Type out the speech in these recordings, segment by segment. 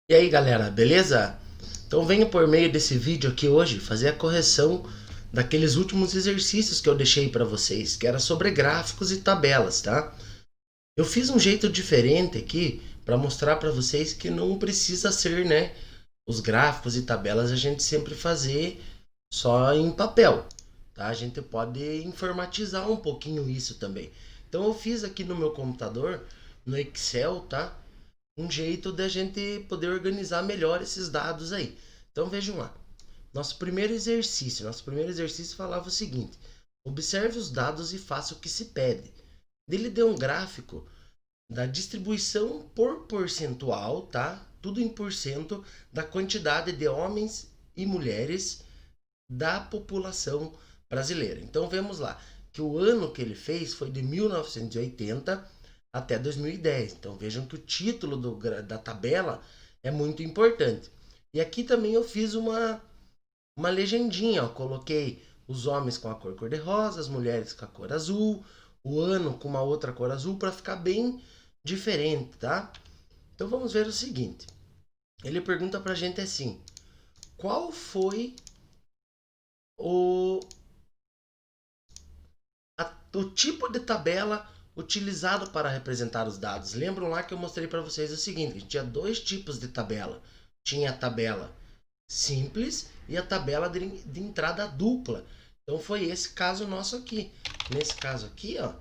E aí galera, beleza? Então venho por meio desse vídeo aqui hoje fazer a correção daqueles últimos exercícios que eu deixei para vocês, que era sobre gráficos e tabelas, tá? Eu fiz um jeito diferente aqui para mostrar para vocês que não precisa ser, né, os gráficos e tabelas a gente sempre fazer só em papel, tá? A gente pode informatizar um pouquinho isso também. Então eu fiz aqui no meu computador, no Excel, tá? Um jeito da gente poder organizar melhor esses dados aí. Então vejam lá. Nosso primeiro exercício falava o seguinte: observe os dados e faça o que se pede. Ele deu um gráfico da distribuição por percentual, tá? Tudo em porcento da quantidade de homens e mulheres da população brasileira. Então vemos lá que o ano que ele fez foi de 1980 até 2010. Então vejam que o título da tabela é muito importante. E aqui também eu fiz uma legendinha, ó. Coloquei os homens com a cor cor-de-rosa, as mulheres com a cor azul, o ano com uma outra cor azul para ficar bem diferente, tá? Então vamos ver o seguinte. Ele pergunta pra gente assim: qual foi o o tipo de tabela utilizado para representar os dados? Lembram lá que eu mostrei para vocês o seguinte: que tinha dois tipos de tabela. Tinha a tabela simples e a tabela de entrada dupla. Então foi esse caso nosso aqui. Nesse caso aqui, ó,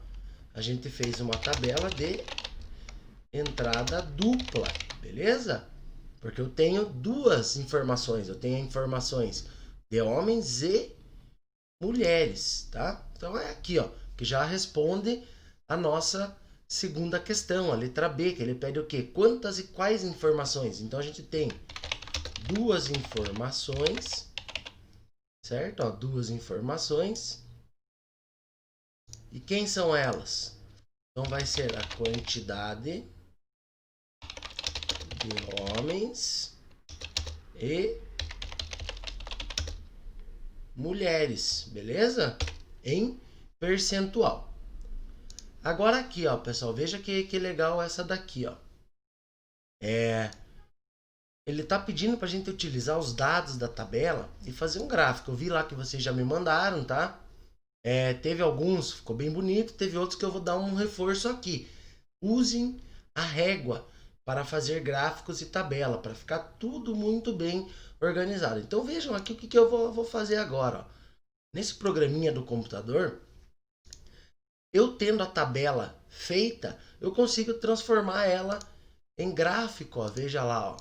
a gente fez uma tabela de entrada dupla, beleza? Porque eu tenho duas informações. Eu tenho informações de homens e mulheres, tá? Então é aqui, ó, que já responde a nossa segunda questão, a letra B, que ele pede o quê? Quantas e quais informações? Então a gente tem duas informações, certo? Ó, duas informações. E quem são elas? Então vai ser a quantidade de homens e mulheres, beleza? Em percentual. Agora aqui, ó, pessoal, veja que legal essa daqui, ó. Ele está pedindo para a gente utilizar os dados da tabela e fazer um gráfico. Eu vi lá que vocês já me mandaram, tá? Teve alguns, ficou bem bonito, teve outros que eu vou dar um reforço aqui. Usem a régua para fazer gráficos e tabela, para ficar tudo muito bem organizado. Então vejam aqui o que eu vou fazer agora. Ó. Nesse programinha do computador, eu tendo a tabela feita, eu consigo transformar ela em gráfico. Ó. Veja lá, ó.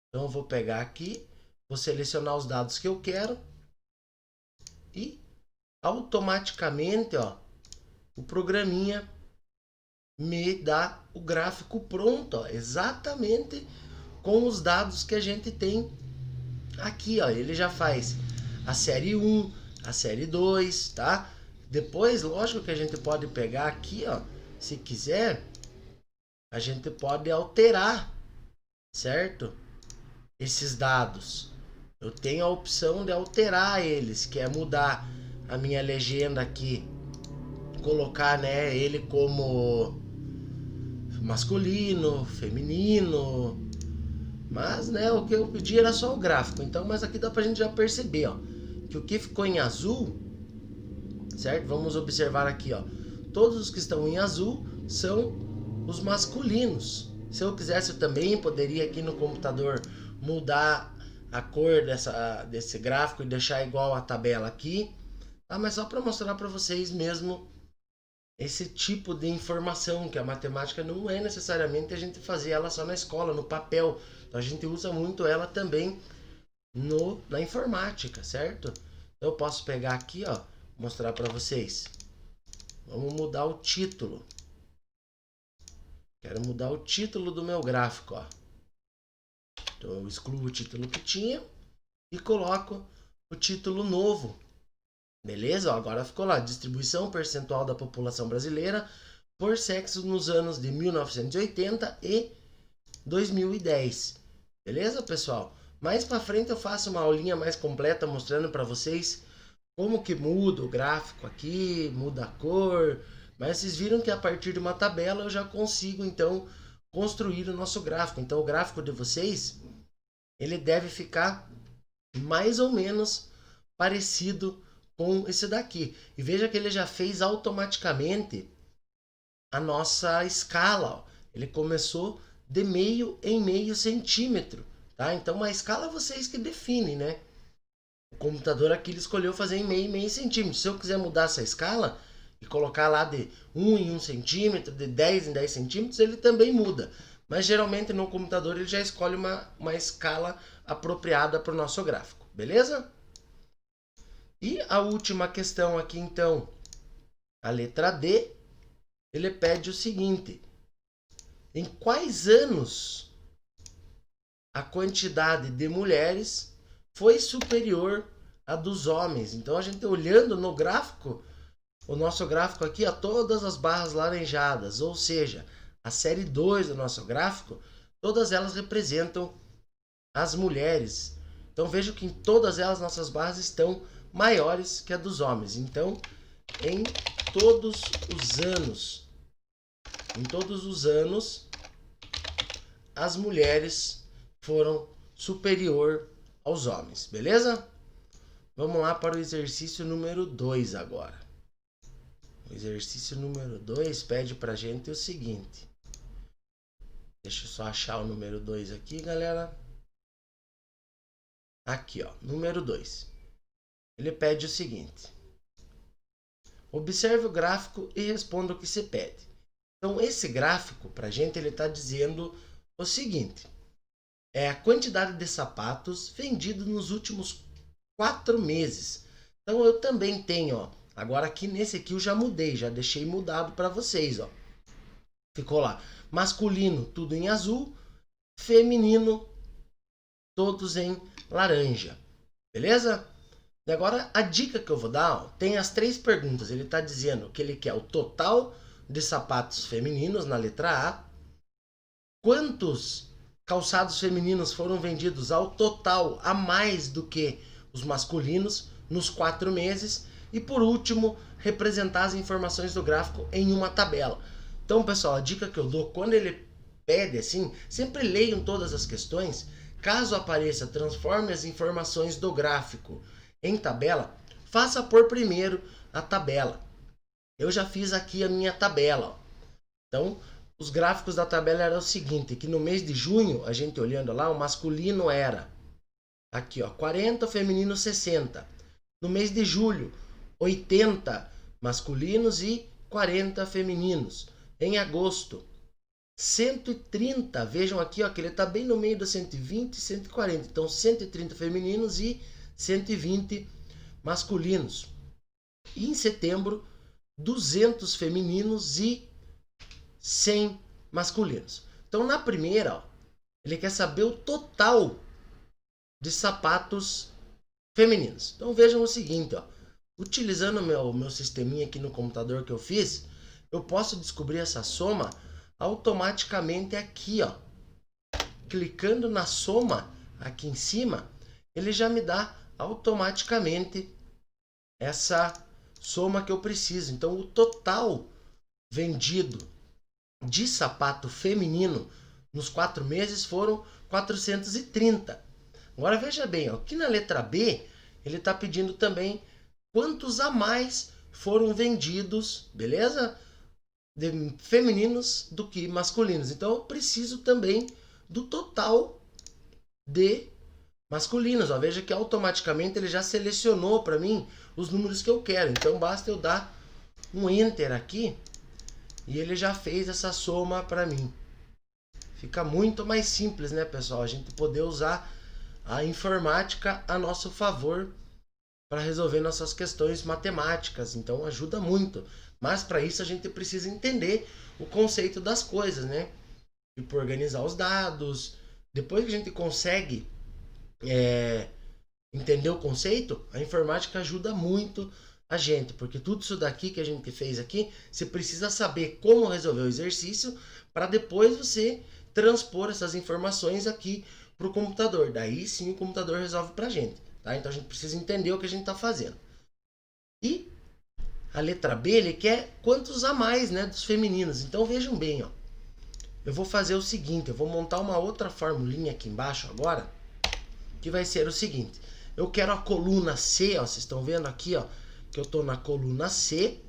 Então eu vou pegar aqui, vou selecionar os dados que eu quero e automaticamente, ó, o programinha me dá o gráfico pronto, ó, exatamente com os dados que a gente tem aqui, ó. Ele já faz a série 1, a série 2, tá? Depois, lógico que a gente pode pegar aqui, ó, se quiser, a gente pode alterar, certo? Esses dados. Eu tenho a opção de alterar eles, que é mudar a minha legenda aqui, colocar, né, ele como masculino, feminino. Mas, né, o que eu pedi era só o gráfico. Então, mas aqui dá pra gente já perceber, ó, que o que ficou em azul, certo? Vamos observar aqui, ó. Todos os que estão em azul são os masculinos. Se eu quisesse eu também poderia aqui no computador mudar a cor desse gráfico e deixar igual a tabela aqui. Ah, mas só para mostrar para vocês mesmo esse tipo de informação, que a matemática não é necessariamente a gente fazer ela só na escola, no papel. Então a gente usa muito ela também na informática, certo? Eu posso pegar aqui, ó, mostrar para vocês. Vamos mudar o título. Quero mudar o título do meu gráfico, ó. Então eu excluo o título que tinha e coloco o título novo. Beleza? Ó, agora ficou lá, distribuição percentual da população brasileira por sexo nos anos de 1980 e 2010. Beleza, pessoal? Mais para frente eu faço uma aulinha mais completa mostrando para vocês como que muda o gráfico aqui, muda a cor. Mas vocês viram que a partir de uma tabela eu já consigo então construir o nosso gráfico. Então o gráfico de vocês, ele deve ficar mais ou menos parecido com esse daqui. E veja que ele já fez automaticamente a nossa escala. Ó. Ele começou de meio em meio centímetro. Tá? Então a escala vocês que definem, né? O computador aqui ele escolheu fazer em meio centímetro. Se eu quiser mudar essa escala e colocar lá de 1 em 1 centímetro, de 10 em 10 centímetros, ele também muda. Mas geralmente no computador ele já escolhe uma escala apropriada para o nosso gráfico. Beleza? E a última questão aqui então, a letra D, ele pede o seguinte: em quais anos a quantidade de mulheres foi superior à dos homens? Então a gente olhando no gráfico, o nosso gráfico aqui, a todas as barras laranjadas, ou seja, a série 2 do nosso gráfico, todas elas representam as mulheres. Então vejo que em todas elas nossas barras estão maiores que a dos homens. Então, em todos os anos, as mulheres foram superior aos homens, beleza? Vamos lá para o exercício número 2 agora. O exercício número 2 pede pra gente o seguinte. Deixa eu só achar o número 2 aqui, galera. Aqui, ó, número 2. Ele pede o seguinte: observe o gráfico e responda o que se pede. Então, esse gráfico, pra gente, ele está dizendo o seguinte: é a quantidade de sapatos vendidos nos últimos 4 meses. Então, eu também tenho, ó, agora aqui nesse aqui eu já mudei, já deixei mudado para vocês, ó. Ficou lá, masculino tudo em azul, feminino todos em laranja. Beleza? E agora a dica que eu vou dar, ó, tem as 3 perguntas. Ele está dizendo que ele quer o total de sapatos femininos na letra A. Quantos calçados femininos foram vendidos ao total a mais do que os masculinos nos 4 meses? E por último, representar as informações do gráfico em uma tabela. Então, pessoal, a dica que eu dou, quando ele pede assim, sempre leiam todas as questões. Caso apareça, transforme as informações do gráfico em tabela, faça por primeiro a tabela. Eu já fiz aqui a minha tabela. Ó. Então, os gráficos da tabela eram o seguinte, que no mês de junho, a gente olhando lá, o masculino era aqui, ó, 40, o feminino 60. No mês de julho, 80 masculinos e 40 femininos. Em agosto, 130, vejam aqui, ó, que ele está bem no meio do 120 e 140. Então, 130 femininos e 120 masculinos. E em setembro, 200 femininos e 100 masculinos. Então, na primeira, ó, ele quer saber o total de sapatos femininos. Então, vejam o seguinte, ó, utilizando o meu sisteminha aqui no computador que eu fiz, eu posso descobrir essa soma automaticamente aqui, ó. Clicando na soma aqui em cima, ele já me dá automaticamente essa soma que eu preciso. Então, o total vendido de sapato feminino nos 4 meses foram 430. Agora veja bem, ó, aqui na letra B, ele está pedindo também quantos a mais foram vendidos, beleza? De femininos do que masculinos. Então eu preciso também do total de masculinos. Ó, veja que automaticamente ele já selecionou para mim os números que eu quero. Então basta eu dar um Enter aqui e ele já fez essa soma para mim. Fica muito mais simples, né, pessoal? A gente poder usar a informática a nosso favor para resolver nossas questões matemáticas. Então ajuda muito. Mas para isso a gente precisa entender o conceito das coisas, né? Tipo, organizar os dados. Depois que a gente consegue entender o conceito, a informática ajuda muito a gente. Porque tudo isso daqui que a gente fez aqui, você precisa saber como resolver o exercício para depois você transpor essas informações aqui para o computador. Daí sim o computador resolve para a gente. Tá? Então a gente precisa entender o que a gente está fazendo. E a letra B, ele quer quantos a mais, né, dos femininos. Então vejam bem, ó. eu vou fazer o seguinte, eu vou montar uma outra formulinha aqui embaixo agora, que vai ser o seguinte. Eu quero a coluna C, ó, vocês estão vendo aqui, ó, que eu estou na coluna C,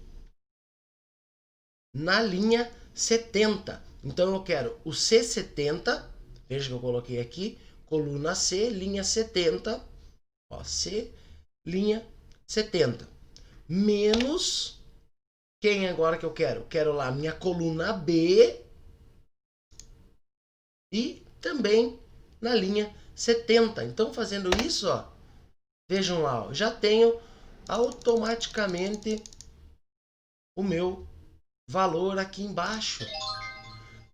na linha 70. Então eu quero o C70, veja que eu coloquei aqui, coluna C, linha 70, ó, C, linha 70, menos, quem agora que eu quero? Quero lá minha coluna B e também na linha 70. Então fazendo isso, ó, vejam lá, ó, já tenho automaticamente o meu valor aqui embaixo.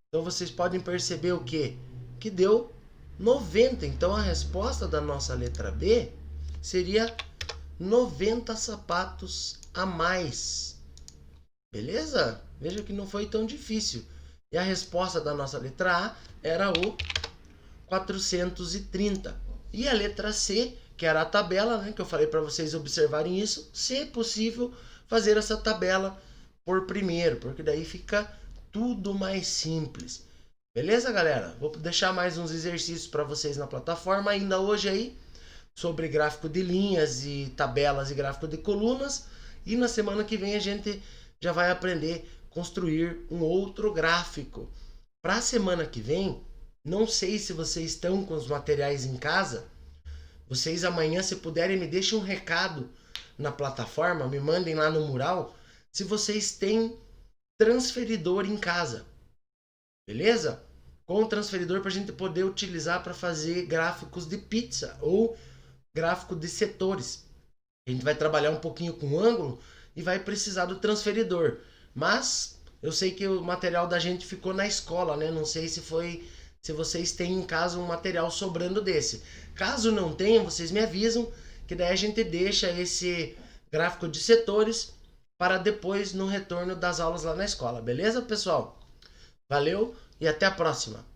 Então vocês podem perceber o quê? Que deu 90. Então a resposta da nossa letra B seria 90 sapatos a mais. Beleza? Veja que não foi tão difícil. E a resposta da nossa letra A era o 430. E a letra C, que era a tabela, né, que eu falei para vocês observarem isso, se é possível fazer essa tabela por primeiro, porque daí fica tudo mais simples. Beleza, galera? Vou deixar mais uns exercícios para vocês na plataforma ainda hoje aí, sobre gráfico de linhas e tabelas e gráfico de colunas. E na semana que vem a gente já vai aprender a construir um outro gráfico. Para a semana que vem, não sei se vocês estão com os materiais em casa. Vocês amanhã, se puderem, me deixem um recado na plataforma, me mandem lá no mural, se vocês têm transferidor em casa. Beleza? Com o transferidor para a gente poder utilizar para fazer gráficos de pizza ou gráfico de setores. A gente vai trabalhar um pouquinho com ângulo e vai precisar do transferidor. Mas eu sei que o material da gente ficou na escola, né? Não sei se vocês têm em casa um material sobrando desse. Caso não tenham, vocês me avisam, que daí a gente deixa esse gráfico de setores para depois no retorno das aulas lá na escola. Beleza, pessoal? Valeu e até a próxima!